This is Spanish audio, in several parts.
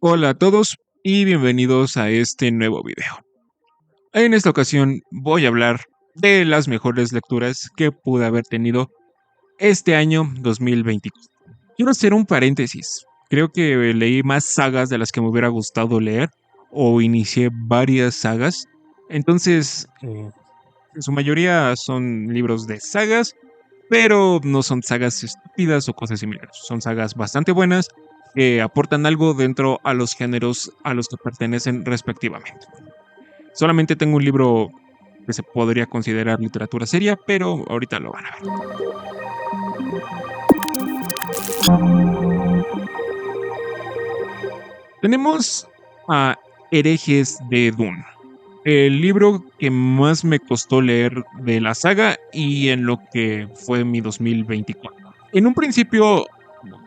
Hola a todos y bienvenidos a este nuevo video. En esta ocasión voy a hablar de las mejores lecturas que pude haber tenido este año 2024. Quiero hacer un paréntesis. Creo que leí más sagas de las que me hubiera gustado leer o inicié varias sagas. Entonces, en su mayoría son libros de sagas, pero no son sagas estúpidas o cosas similares. Son sagas bastante buenas que aportan algo dentro a los géneros a los que pertenecen respectivamente. Solamente tengo un libro que se podría considerar literatura seria, pero ahorita lo van a ver. Tenemos a Herejes de Dune, el libro que más me costó leer de la saga y en lo que fue mi 2024. En un principio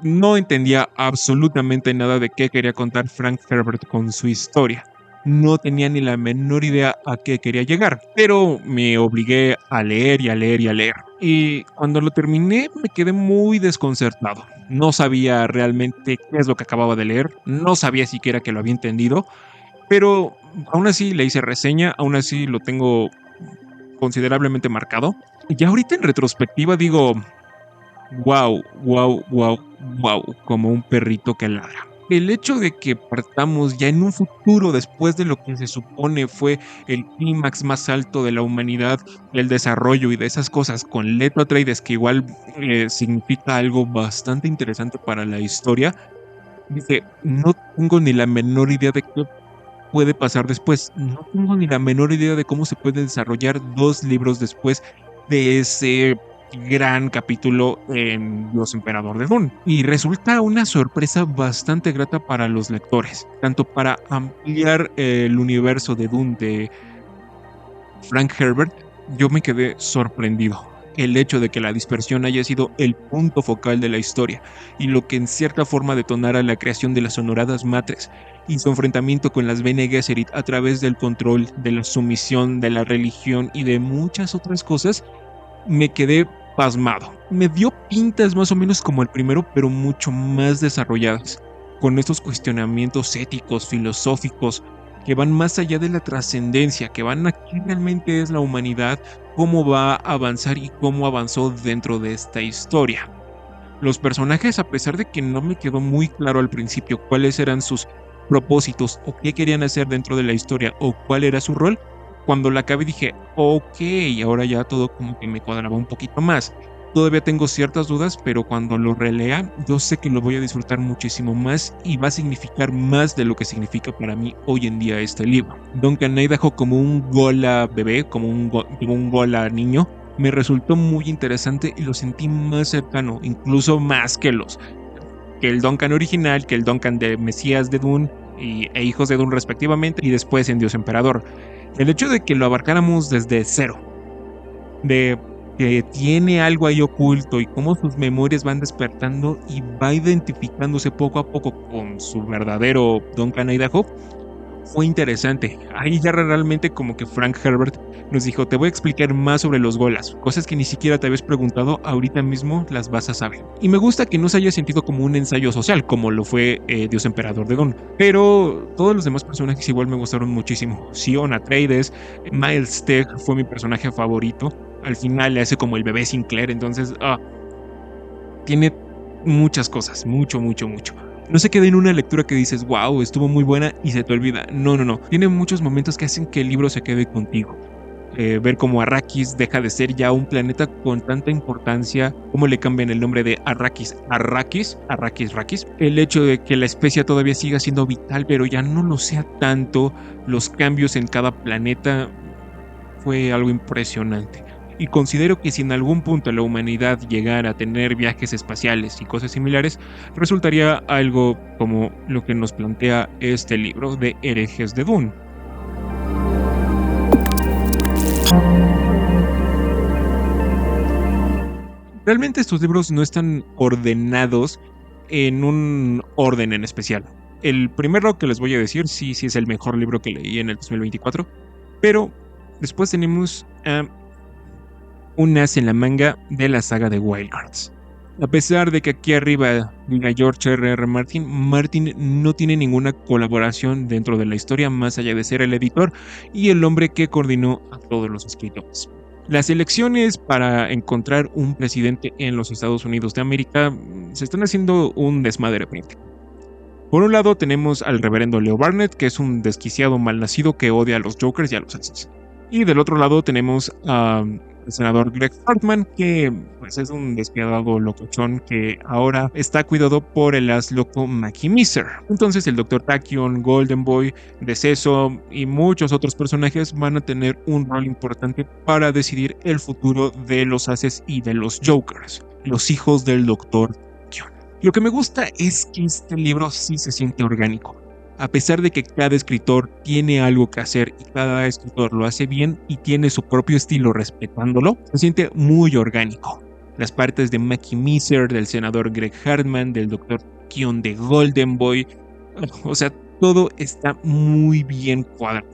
no entendía absolutamente nada de qué quería contar Frank Herbert con su historia. No tenía ni la menor idea a qué quería llegar, pero me obligué a leer y a leer y a leer. Y cuando lo terminé me quedé muy desconcertado. No sabía realmente qué es lo que acababa de leer, no sabía siquiera que lo había entendido, pero aún así le hice reseña, aún así lo tengo considerablemente marcado. Y ya ahorita en retrospectiva digo, wow, wow, wow, wow, como un perrito que ladra. El hecho de que partamos ya en un futuro después de lo que se supone fue el clímax más alto de la humanidad, el desarrollo y de esas cosas con Leto Atreides, que igual significa algo bastante interesante para la historia, dije, no tengo ni la menor idea de qué puede pasar después. No tengo ni la menor idea de cómo se puede desarrollar dos libros después de ese gran capítulo en Dios Emperador de Dune. Y resulta una sorpresa bastante grata para los lectores, tanto para ampliar el universo de Dune de Frank Herbert. Yo me quedé sorprendido. El hecho de que la dispersión haya sido el punto focal de la historia y lo que en cierta forma detonara la creación de las honoradas matres y su enfrentamiento con las Bene Gesserit a través del control, de la sumisión, de la religión y de muchas otras cosas, me quedé pasmado. Me dio pintas más o menos como el primero, pero mucho más desarrolladas, con estos cuestionamientos éticos, filosóficos, que van más allá de la trascendencia, que van a qué realmente es la humanidad, cómo va a avanzar y cómo avanzó dentro de esta historia. Los personajes, a pesar de que no me quedó muy claro al principio cuáles eran sus propósitos o qué querían hacer dentro de la historia o cuál era su rol, cuando la acabé dije, ok, ahora ya todo como que me cuadraba un poquito más. Todavía tengo ciertas dudas, pero cuando lo relea, yo sé que lo voy a disfrutar muchísimo más y va a significar más de lo que significa para mí hoy en día este libro. Duncan Idaho como un Gola bebé, como un Gola niño, me resultó muy interesante y lo sentí más cercano, incluso más que el Duncan original, que el Duncan de Mesías de Dune e Hijos de Dune respectivamente, y después en Dios Emperador. El hecho de que lo abarcáramos desde cero, de que tiene algo ahí oculto y cómo sus memorias van despertando y va identificándose poco a poco con su verdadero Duncan Idaho, fue interesante. Ahí ya realmente como que Frank Herbert nos dijo, te voy a explicar más sobre los Golas, cosas que ni siquiera te habías preguntado, ahorita mismo las vas a saber. Y me gusta que no se haya sentido como un ensayo social, como lo fue Dios Emperador de Dune, pero todos los demás personajes igual me gustaron muchísimo. Sion Atreides, Miles Teg fue mi personaje favorito. Al final le hace como el bebé Sinclair, entonces tiene muchas cosas, mucho, mucho, mucho. No se queda en una lectura que dices, wow, estuvo muy buena y se te olvida. No, no, no. Tiene muchos momentos que hacen que el libro se quede contigo. Ver cómo Arrakis deja de ser ya un planeta con tanta importancia, cómo le cambian el nombre de Arrakis a Arrakis. El hecho de que la especie todavía siga siendo vital, pero ya no lo sea tanto, los cambios en cada planeta, fue algo impresionante. Y considero que si en algún punto la humanidad llegara a tener viajes espaciales y cosas similares, resultaría algo como lo que nos plantea este libro de Herejes de Dune. Realmente estos libros no están ordenados en un orden en especial. El primero que les voy a decir, sí, sí es el mejor libro que leí en el 2024, pero después tenemos un as en la manga de la saga de Wild Hearts. A pesar de que aquí arriba diga George R.R. Martin, Martin no tiene ninguna colaboración dentro de la historia más allá de ser el editor y el hombre que coordinó a todos los escritores. Las elecciones para encontrar un presidente en los Estados Unidos de América se están haciendo un desmadre práctico. Por un lado tenemos al reverendo Leo Barnett, que es un desquiciado malnacido que odia a los Jokers y a los Aces. Y del otro lado tenemos al senador Greg Hartman, que pues, es un despiadado locochón que ahora está cuidado por el as loco Mackie Miser. Entonces el Dr. Tachyon, Golden Boy, Deceso y muchos otros personajes van a tener un rol importante para decidir el futuro de los Aces y de los Jokers, los hijos del Dr. Lo que me gusta es que este libro sí se siente orgánico. A pesar de que cada escritor tiene algo que hacer y cada escritor lo hace bien y tiene su propio estilo respetándolo, se siente muy orgánico. Las partes de Mackie Miser, del senador Greg Hartman, del Dr. Kion de Golden Boy, o sea, todo está muy bien cuadrado.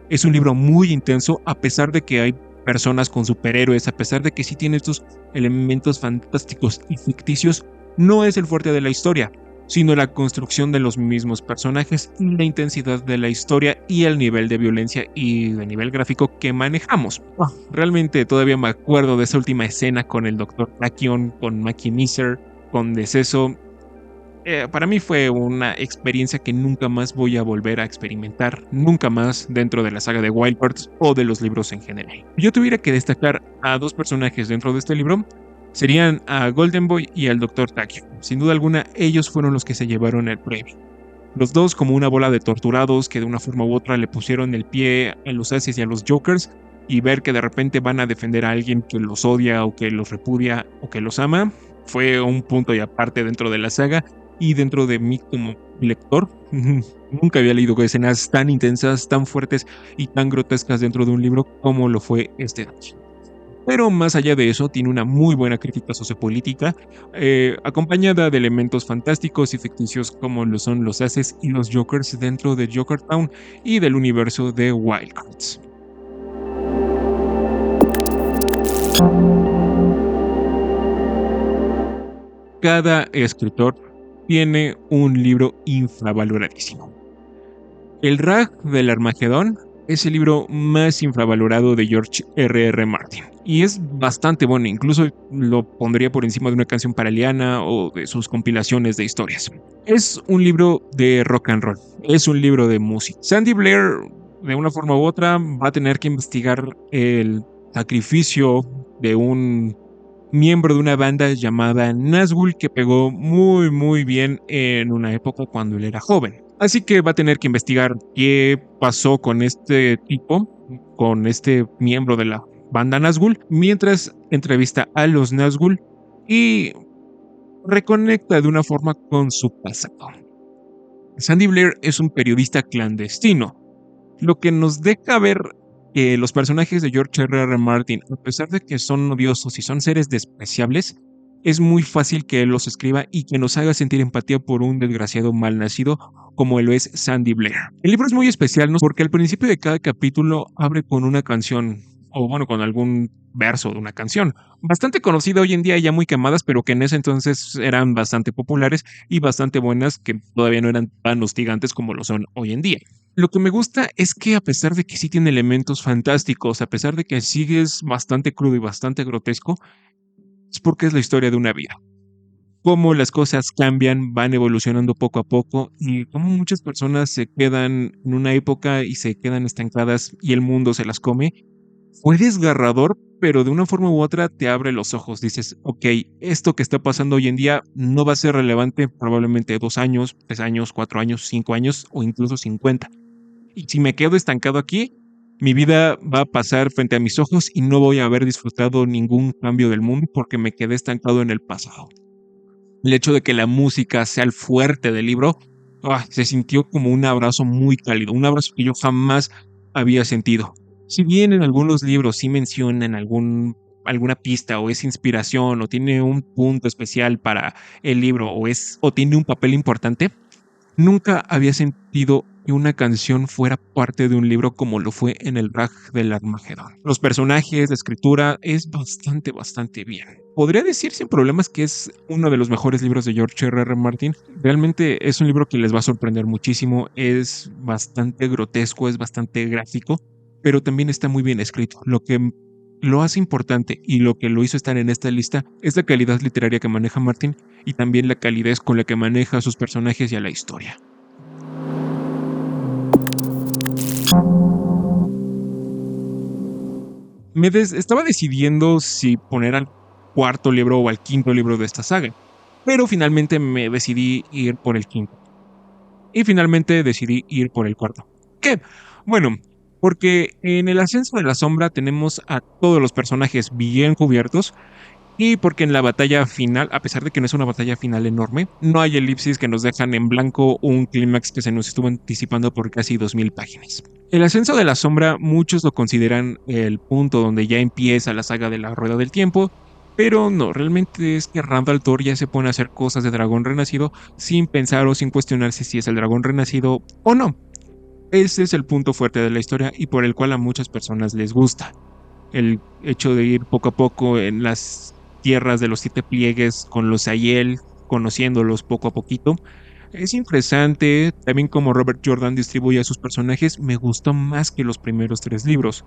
Es un libro muy intenso a pesar de que hay personas con superhéroes, a pesar de que sí tiene estos elementos fantásticos y ficticios. No es el fuerte de la historia, sino la construcción de los mismos personajes y la intensidad de la historia y el nivel de violencia y de nivel gráfico que manejamos. Realmente todavía me acuerdo de esa última escena con el Dr. Tachyon, con Mackie Miser, con Deceso. Para mí fue una experiencia que nunca más voy a volver a experimentar, nunca más dentro de la saga de Wild Hearts o de los libros en general. Si yo tuviera que destacar a dos personajes dentro de este libro, serían a Golden Boy y al Dr. Tachyon. Sin duda alguna, ellos fueron los que se llevaron el premio. Los dos como una bola de torturados que de una forma u otra le pusieron el pie a los Aces y a los Jokers, y ver que de repente van a defender a alguien que los odia o que los repudia o que los ama, fue un punto y aparte dentro de la saga y dentro de mí como lector. Nunca había leído escenas tan intensas, tan fuertes y tan grotescas dentro de un libro como lo fue este. Pero más allá de eso, tiene una muy buena crítica sociopolítica, acompañada de elementos fantásticos y ficticios como lo son los Aces y los Jokers dentro de Jokertown y del universo de Wild Hearts. Cada escritor tiene un libro infravaloradísimo. El Rag del Armagedón es el libro más infravalorado de George R.R. Martin. Y es bastante bueno, incluso lo pondría por encima de una canción para Liana o de sus compilaciones de historias. Es un libro de rock and roll, es un libro de música. Sandy Blair, de una forma u otra, va a tener que investigar el sacrificio de un miembro de una banda llamada Nazgul que pegó muy bien en una época cuando él era joven. Así que va a tener que investigar qué pasó con este tipo, con este miembro de la banda Nazgul, mientras entrevista a los Nazgul y reconecta de una forma con su pasado. Sandy Blair es un periodista clandestino, lo que nos deja ver que los personajes de George R.R. Martin, a pesar de que son odiosos y son seres despreciables, es muy fácil que él los escriba y que nos haga sentir empatía por un desgraciado malnacido como lo es Sandy Blair. El libro es muy especial, ¿no? Porque al principio de cada capítulo abre con una canción, o bueno, con algún verso de una canción, bastante conocida hoy en día, ya muy quemadas, pero que en ese entonces eran bastante populares y bastante buenas, que todavía no eran tan hostigantes como lo son hoy en día. Lo que me gusta es que a pesar de que sí tiene elementos fantásticos, a pesar de que sigue es bastante crudo y bastante grotesco, es porque es la historia de una vida. Cómo las cosas cambian, van evolucionando poco a poco y cómo muchas personas se quedan en una época y se quedan estancadas y el mundo se las come. Fue desgarrador, pero de una forma u otra te abre los ojos. Dices, ok, esto que está pasando hoy en día no va a ser relevante probablemente 2 años, 3 años, 4 años, 5 años o incluso 50. Y si me quedo estancado aquí, mi vida va a pasar frente a mis ojos y no voy a haber disfrutado ningún cambio del mundo porque me quedé estancado en el pasado. El hecho de que la música sea el fuerte del libro, se sintió como un abrazo muy cálido, un abrazo que yo jamás había sentido. Si bien en algunos libros sí mencionan alguna pista o es inspiración o tiene un punto especial para el libro o tiene un papel importante, nunca había sentido que una canción fuera parte de un libro como lo fue en el Raj del Armagedón. Los personajes, la escritura es bastante bien. Podría decir sin problemas que es uno de los mejores libros de George R.R. Martin. Realmente es un libro que les va a sorprender muchísimo, es bastante grotesco, es bastante gráfico, pero también está muy bien escrito. Lo que lo hace importante y lo que lo hizo estar en esta lista es la calidad literaria que maneja Martin y también la calidez con la que maneja a sus personajes y a la historia. Estaba decidiendo si poner al cuarto libro o al quinto libro de esta saga, pero finalmente me decidí ir por el quinto. Y finalmente decidí ir por el cuarto. ¿Qué? Bueno, porque en el Ascenso de la Sombra tenemos a todos los personajes bien cubiertos y porque en la batalla final, a pesar de que no es una batalla final enorme, no hay elipsis que nos dejan en blanco un clímax que se nos estuvo anticipando por casi 2000 páginas. El Ascenso de la Sombra muchos lo consideran el punto donde ya empieza la saga de la Rueda del Tiempo, pero no, realmente es que Randall Thor ya se pone a hacer cosas de dragón renacido sin pensar o sin cuestionarse si es el dragón renacido o no. Ese es el punto fuerte de la historia y por el cual a muchas personas les gusta. El hecho de ir poco a poco en las tierras de los 7 pliegues con los Aiel, conociéndolos poco a poquito. Es interesante también como Robert Jordan distribuye a sus personajes, me gustó más que los primeros 3 libros,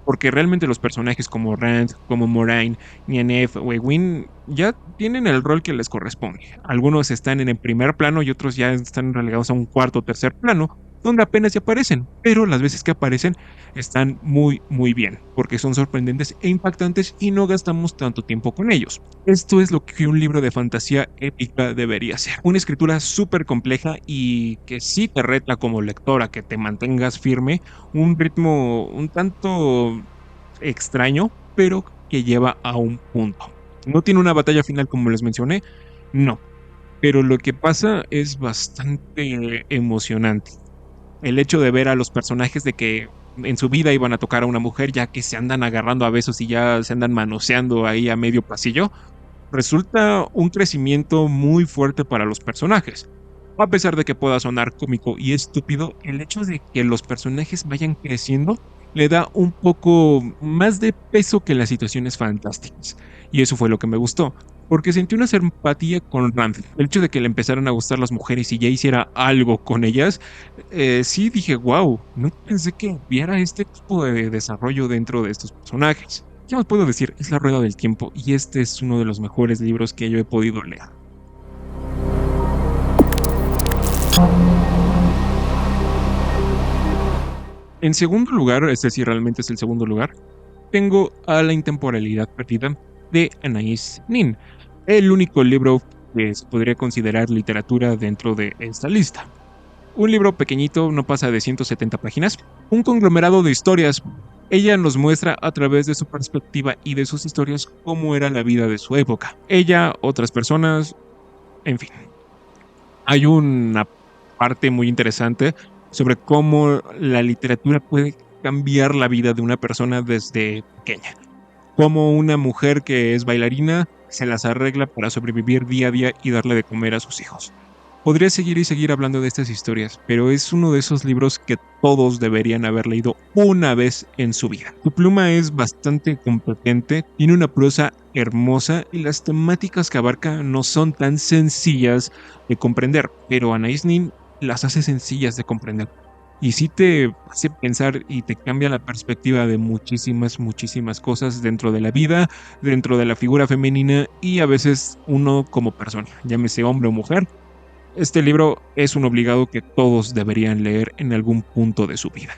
porque realmente los personajes como Rand, como Moraine, Nynaeve o Egwene ya tienen el rol que les corresponde. Algunos están en el primer plano y otros ya están relegados a un cuarto o tercer plano, donde apenas se aparecen, pero las veces que aparecen están muy bien, porque son sorprendentes e impactantes y no gastamos tanto tiempo con ellos. Esto es lo que un libro de fantasía épica debería ser. Una escritura súper compleja y que sí te reta como lectora que te mantengas firme, un ritmo un tanto extraño, pero que lleva a un punto. No tiene una batalla final como les mencioné, no, pero lo que pasa es bastante emocionante. El hecho de ver a los personajes de que en su vida iban a tocar a una mujer ya que se andan agarrando a besos y ya se andan manoseando ahí a medio pasillo, resulta un crecimiento muy fuerte para los personajes. A pesar de que pueda sonar cómico y estúpido, el hecho de que los personajes vayan creciendo le da un poco más de peso que las situaciones fantásticas. Y eso fue lo que me gustó, porque sentí una simpatía con Rand. El hecho de que le empezaran a gustar las mujeres y ya hiciera algo con ellas, sí dije, wow, no pensé que viera este tipo de desarrollo dentro de estos personajes. ¿Qué más puedo decir? Es la Rueda del Tiempo y este es uno de los mejores libros que yo he podido leer. En segundo lugar, este sí realmente es el segundo lugar, tengo a La Intemporalidad Perdida de Anais Nin, el único libro que se podría considerar literatura dentro de esta lista. Un libro pequeñito, no pasa de 170 páginas, un conglomerado de historias. Ella nos muestra a través de su perspectiva y de sus historias cómo era la vida de su época. Ella, otras personas, en fin. Hay una parte muy interesante sobre cómo la literatura puede cambiar la vida de una persona desde pequeña. Cómo una mujer que es bailarina se las arregla para sobrevivir día a día y darle de comer a sus hijos. Podría seguir y seguir hablando de estas historias, pero es uno de esos libros que todos deberían haber leído una vez en su vida. Su pluma es bastante competente, tiene una prosa hermosa y las temáticas que abarca no son tan sencillas de comprender, pero Anais Nin las hace sencillas de comprender. Y sí te hace pensar y te cambia la perspectiva de muchísimas cosas dentro de la vida, dentro de la figura femenina y a veces uno como persona, llámese hombre o mujer. Este libro es un obligado que todos deberían leer en algún punto de su vida.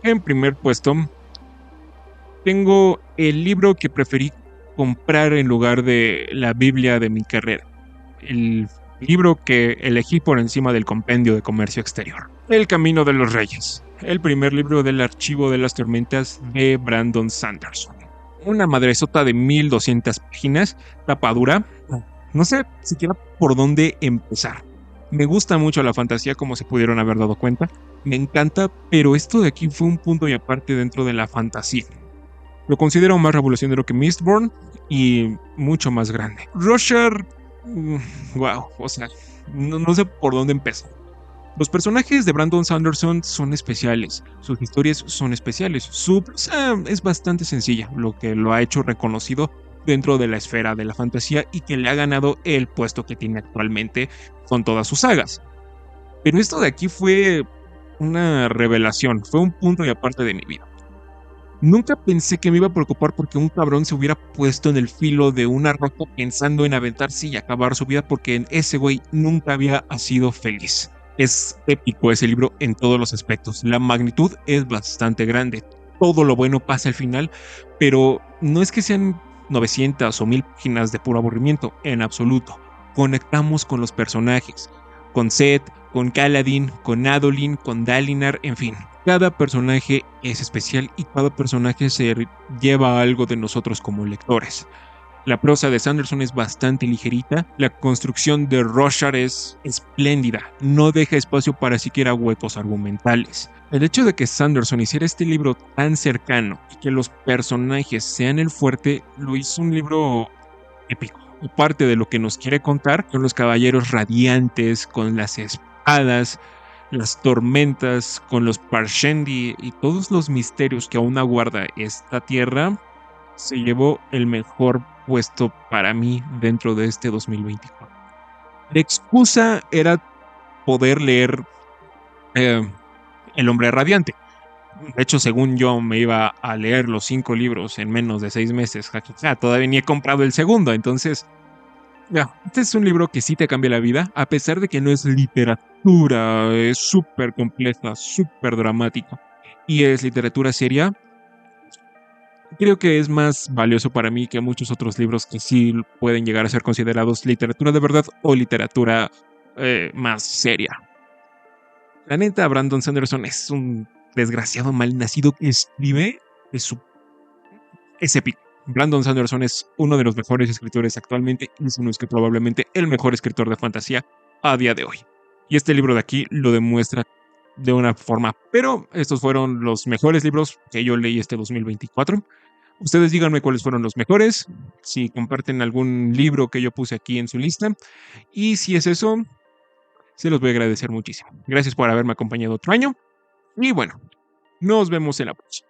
En primer puesto, tengo el libro que preferí comprar en lugar de la Biblia de mi carrera. El libro que elegí por encima del Compendio de Comercio Exterior. El Camino de los Reyes. El primer libro del Archivo de las Tormentas de Brandon Sanderson. Una madresota de 1200 páginas, tapadura. No sé siquiera por dónde empezar. Me gusta mucho la fantasía, como se pudieron haber dado cuenta. Me encanta, pero esto de aquí fue un punto y aparte dentro de la fantasía. Lo considero más revolucionario que Mistborn y mucho más grande. Rorschach, wow, o sea, no sé por dónde empezar. Los personajes de Brandon Sanderson son especiales, sus historias son especiales, su prosa es bastante sencilla, lo que lo ha hecho reconocido dentro de la esfera de la fantasía y que le ha ganado el puesto que tiene actualmente con todas sus sagas. Pero esto de aquí fue una revelación, fue un punto y aparte de mi vida. Nunca pensé que me iba a preocupar porque un cabrón se hubiera puesto en el filo de una roca pensando en aventarse y acabar su vida porque ese güey nunca había sido feliz. Es épico ese libro en todos los aspectos. La magnitud es bastante grande. Todo lo bueno pasa al final, pero no es que sean 900 o 1000 páginas de puro aburrimiento, en absoluto. Conectamos con los personajes, con Seth, con Kaladin, con Adolin, con Dalinar, en fin. Cada personaje es especial y cada personaje se lleva algo de nosotros como lectores. La prosa de Sanderson es bastante ligerita, la construcción de Rorschach es espléndida, no deja espacio para siquiera huecos argumentales. El hecho de que Sanderson hiciera este libro tan cercano y que los personajes sean el fuerte lo hizo un libro épico. Y parte de lo que nos quiere contar son los caballeros radiantes con las espadas, las tormentas, con los Parshendi y todos los misterios que aún aguarda esta tierra. Se llevó el mejor puesto para mí dentro de este 2024. La excusa era poder leer eh, El Hombre Radiante. De hecho, según yo, me iba a leer los 5 libros en menos de 6 meses. Todavía ni he comprado el segundo, entonces ya, este es un libro que sí te cambia la vida, a pesar de que no es literatura, es súper compleja, súper dramática y es literatura seria. Creo que es más valioso para mí que muchos otros libros que sí pueden llegar a ser considerados literatura de verdad o literatura más seria. La neta, Brandon Sanderson es un desgraciado mal nacido que escribe, es épico. Brandon Sanderson es uno de los mejores escritores actualmente y es uno que probablemente el mejor escritor de fantasía a día de hoy. Y este libro de aquí lo demuestra de una forma. Pero estos fueron los mejores libros que yo leí este 2024. Ustedes díganme cuáles fueron los mejores, si comparten algún libro que yo puse aquí en su lista. Y si es eso, se los voy a agradecer muchísimo. Gracias por haberme acompañado otro año. Y bueno, nos vemos en la próxima.